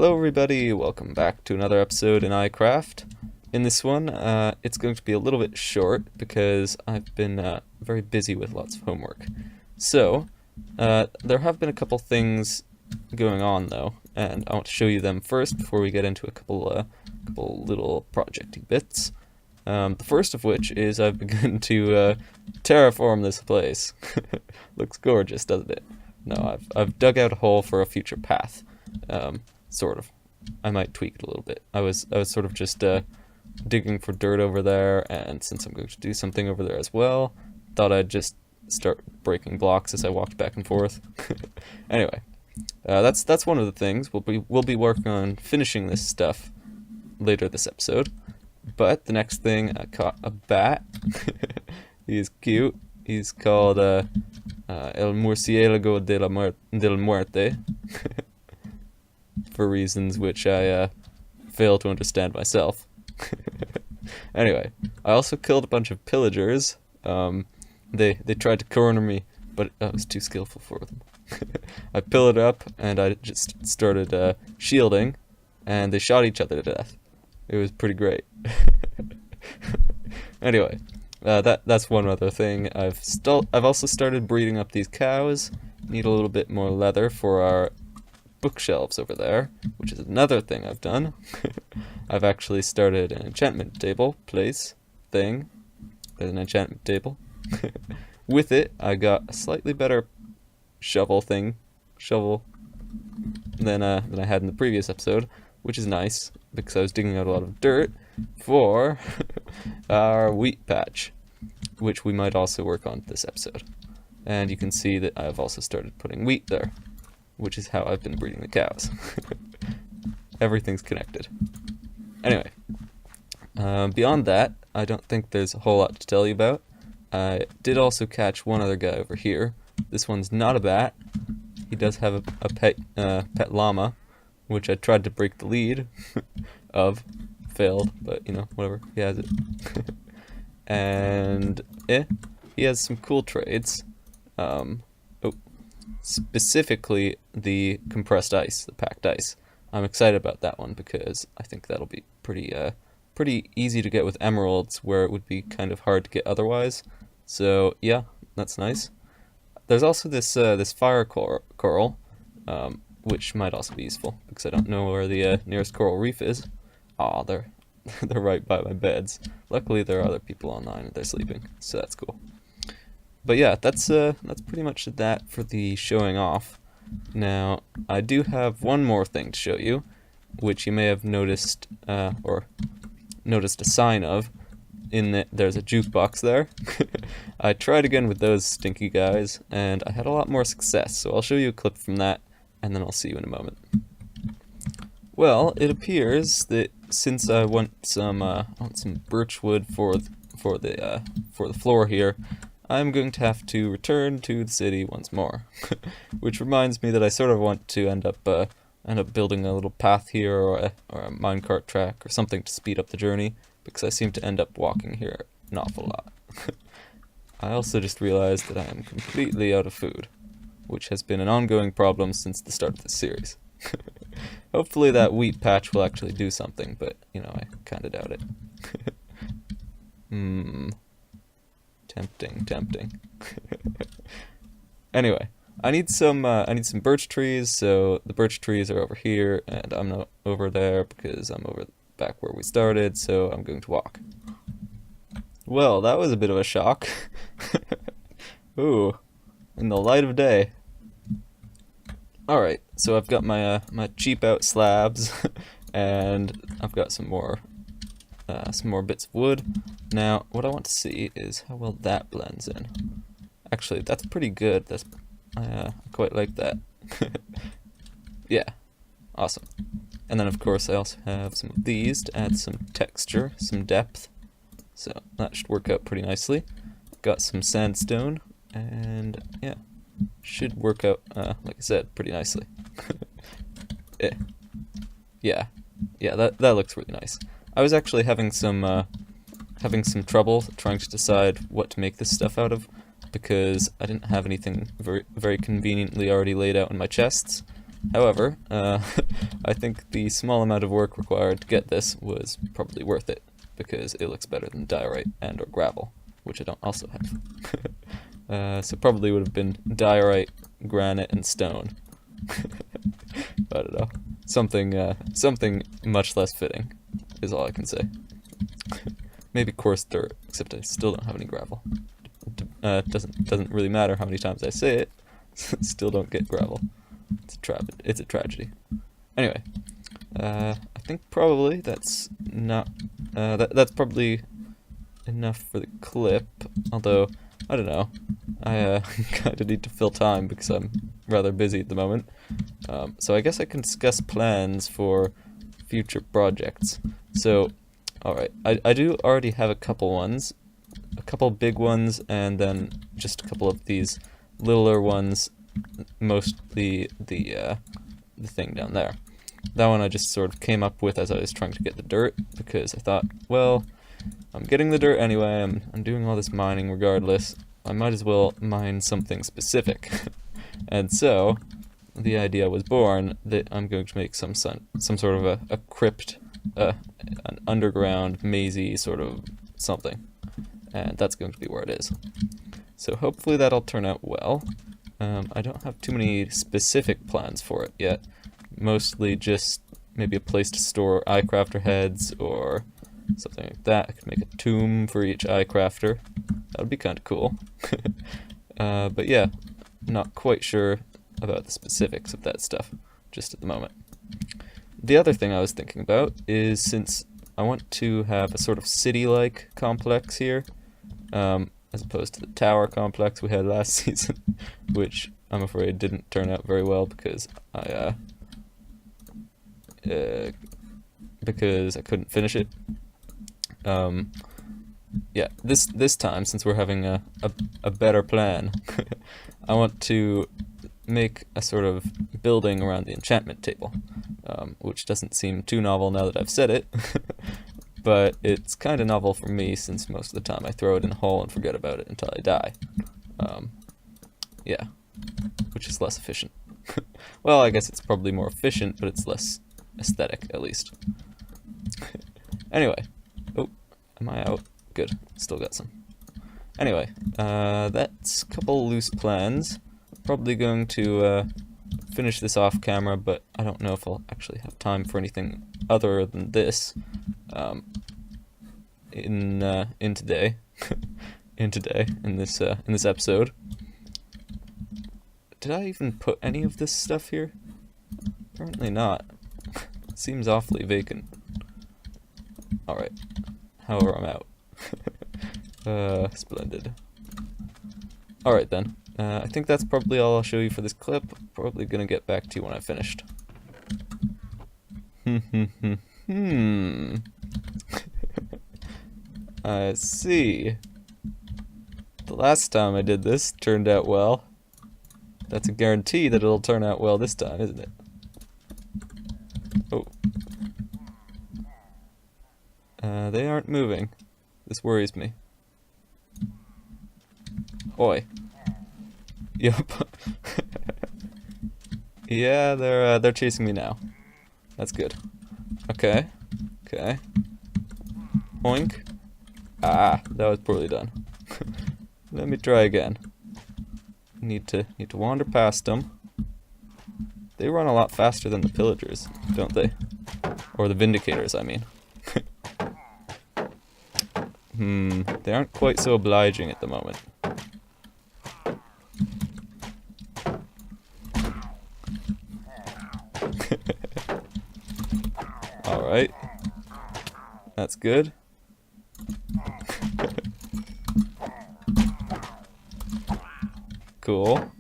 Hello everybody, welcome back to another episode in iCraft. In this one, it's going to be a little bit short because I've been very busy with lots of homework. So, there have been a couple things going on though, and I want to show you them first before we get into a couple little projecty bits. The first of which is I've begun to terraform this place. Looks gorgeous, doesn't it? No, I've dug out a hole for a future path. Sort of. I might tweak it a little bit. I was sort of just digging for dirt over there, and since I'm going to do something over there as well, thought I'd just start breaking blocks as I walked back and forth. Anyway, that's one of the things. We'll be working on finishing this stuff later this episode. But the next thing, I caught a bat. He's cute. He's called El Murciélago del Muerte. For reasons which I fail to understand myself. Anyway, I also killed a bunch of pillagers. They tried to corner me, but I was too skillful for them. I pillared up and I just started shielding, and they shot each other to death. It was pretty great. Anyway, that's one other thing. I've also started breeding up these cows. Need a little bit more leather for our bookshelves over there, which is another thing I've done. I've actually started an enchantment table thing. There's an enchantment table. With it, I got a slightly better shovel than I had in the previous episode, which is nice because I was digging out a lot of dirt for our wheat patch, which we might also work on this episode. And you can see that I've also started putting wheat there, which is how I've been breeding the cows. Everything's connected. Anyway, beyond that, I don't think there's a whole lot to tell you about. I did also catch one other guy over here. This one's not a bat. He does have a pet llama, which I tried to break the lead of. Failed, but you know, whatever. He has it. And he has some cool trades. Specifically the compressed ice, the packed ice. I'm excited about that one because I think that'll be pretty easy to get with emeralds, where it would be kind of hard to get otherwise. So yeah, that's nice. There's also this fire coral, which might also be useful because I don't know where the nearest coral reef is. Aw, they're right by my beds. Luckily, there are other people online and they're sleeping, so that's cool. But yeah, that's pretty much that for the showing off. Now, I do have one more thing to show you, which you may have noticed, or noticed a sign of, in that there's a jukebox there. I tried again with those stinky guys, and I had a lot more success, so I'll show you a clip from that, and then I'll see you in a moment. Well, it appears that since I want some birch wood for the floor here, I'm going to have to return to the city once more. Which reminds me that I sort of want to end up building a little path here, or a minecart track or something to speed up the journey, because I seem to end up walking here an awful lot. I also just realized that I am completely out of food, which has been an ongoing problem since the start of this series. Hopefully that wheat patch will actually do something, but you know, I kinda doubt it. Tempting. Anyway, I need some birch trees, so the birch trees are over here, and I'm not over there because I'm over back where we started, so I'm going to walk. Well, that was a bit of a shock. Ooh, in the light of day. Alright, so I've got my cheap out slabs, and I've got some more bits of wood. Now, what I want to see is how well that blends in. Actually, that's pretty good. I quite like that. Yeah, awesome. And then, of course, I also have some of these to add some texture, some depth. So that should work out pretty nicely. Got some sandstone, and yeah, should work out, like I said, pretty nicely. Yeah, that looks really nice. I was actually having some trouble trying to decide what to make this stuff out of, because I didn't have anything very conveniently already laid out in my chests. However, I think the small amount of work required to get this was probably worth it, because it looks better than diorite and or gravel, which I don't also have. So probably would have been diorite, granite, and stone. I don't know. Something much less fitting is all I can say. Maybe coarse dirt, except I still don't have any gravel. Doesn't really matter how many times I say it. Still don't get gravel. It's a tragedy. Anyway, I think probably that's not that's probably enough for the clip. Although I don't know, I kind of need to fill time because I'm rather busy at the moment. So I guess I can discuss plans for future projects. So, all right, I do already have a couple ones, a couple big ones, and then just a couple of these littler ones. Mostly the thing down there. That one I just sort of came up with as I was trying to get the dirt, because I thought, well, I'm getting the dirt anyway, I'm doing all this mining regardless, I might as well mine something specific. And so, the idea was born that I'm going to make some sort of a crypt, an underground, mazy sort of something. And that's going to be where it is. So hopefully that'll turn out well. I don't have too many specific plans for it yet. Mostly just maybe a place to store iCrafter heads or something like that. I could make a tomb for each iCrafter. That would be kind of cool. But yeah, not quite sure about the specifics of that stuff just at the moment. The other thing I was thinking about is, since I want to have a sort of city-like complex here, as opposed to the tower complex we had last season, which I'm afraid didn't turn out very well because I couldn't finish it. Yeah, this time, since we're having a better plan, I want to make a sort of building around the enchantment table, which doesn't seem too novel now that I've said it. But it's kind of novel for me, since most of the time I throw it in a hole and forget about it until I die. Yeah, which is less efficient. Well, I guess it's probably more efficient, but it's less aesthetic, at least. Anyway. Oh, am I out? Good. Still got some. Anyway, that's a couple loose plans. Probably going to finish this off camera, but I don't know if I'll actually have time for anything other than this. In today, in this episode. Did I even put any of this stuff here? Apparently not. Seems awfully vacant. Alright. However, I'm out. Splendid. Alright then. I think that's probably all I'll show you for this clip. Probably gonna get back to you when I've finished. I see. The last time I did this turned out well. That's a guarantee that it'll turn out well this time, isn't it? Oh. They aren't moving. This worries me. Oi. Yup. Yeah, they're chasing me now. That's good. Okay. Okay. Oink. Ah, that was poorly done. Let me try again. Need to wander past them. They run a lot faster than the pillagers, don't they? Or the vindicators, I mean. They aren't quite so obliging at the moment. Alright. That's good. Cool.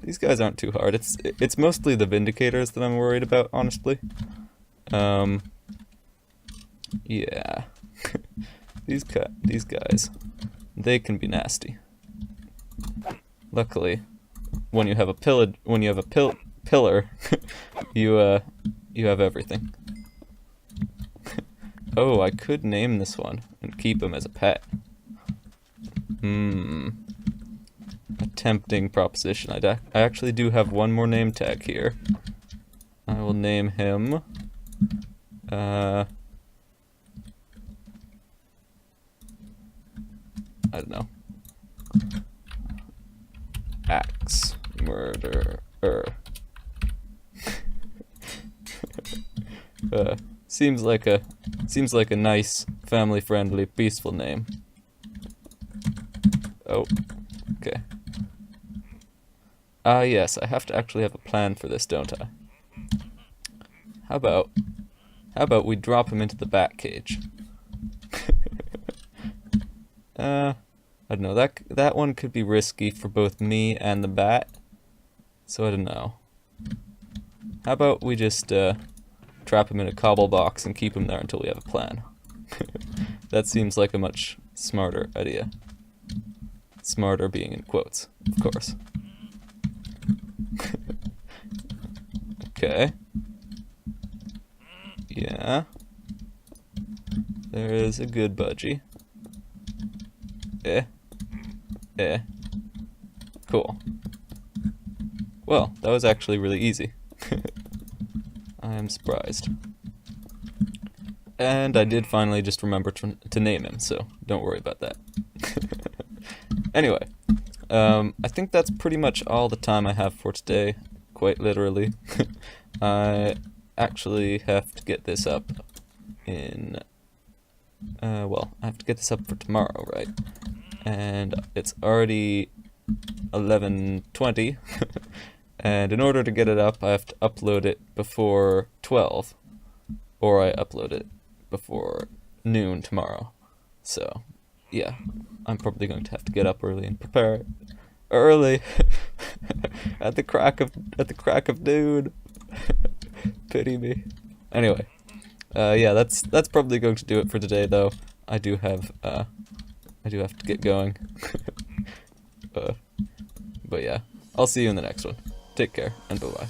These guys aren't too hard. It's mostly the vindicators that I'm worried about, honestly. Yeah. These guys, they can be nasty. Luckily, when you have a pillar, you have everything. Oh, I could name this one and keep him as a pet. A tempting proposition. I actually do have one more name tag here. I will name him... I don't know. Axe murderer. Seems like a nice, family-friendly, peaceful name. Oh, okay. Yes, I have to actually have a plan for this, don't I? How about we drop him into the bat cage? I don't know, that one could be risky for both me and the bat, so I don't know. How about we just, trap him in a cobble box and keep him there until we have a plan? That seems like a much smarter idea. Smarter being in quotes, of course. Okay. Yeah. There is a good budgie. Cool. Well, that was actually really easy. I am surprised. And I did finally just remember to name him, so don't worry about that. Anyway, I think that's pretty much all the time I have for today, quite literally. I actually have to get this up in... well, I have to get this up for tomorrow, right? And it's already 11:20. And in order to get it up, I have to upload it before 12. Or I upload it before noon tomorrow. So, yeah. I'm probably going to have to get up early and prepare it. Early! at the crack of noon. Pity me. Anyway. Yeah, that's probably going to do it for today, though. I do have to get going. But yeah, I'll see you in the next one. Take care, and bye-bye.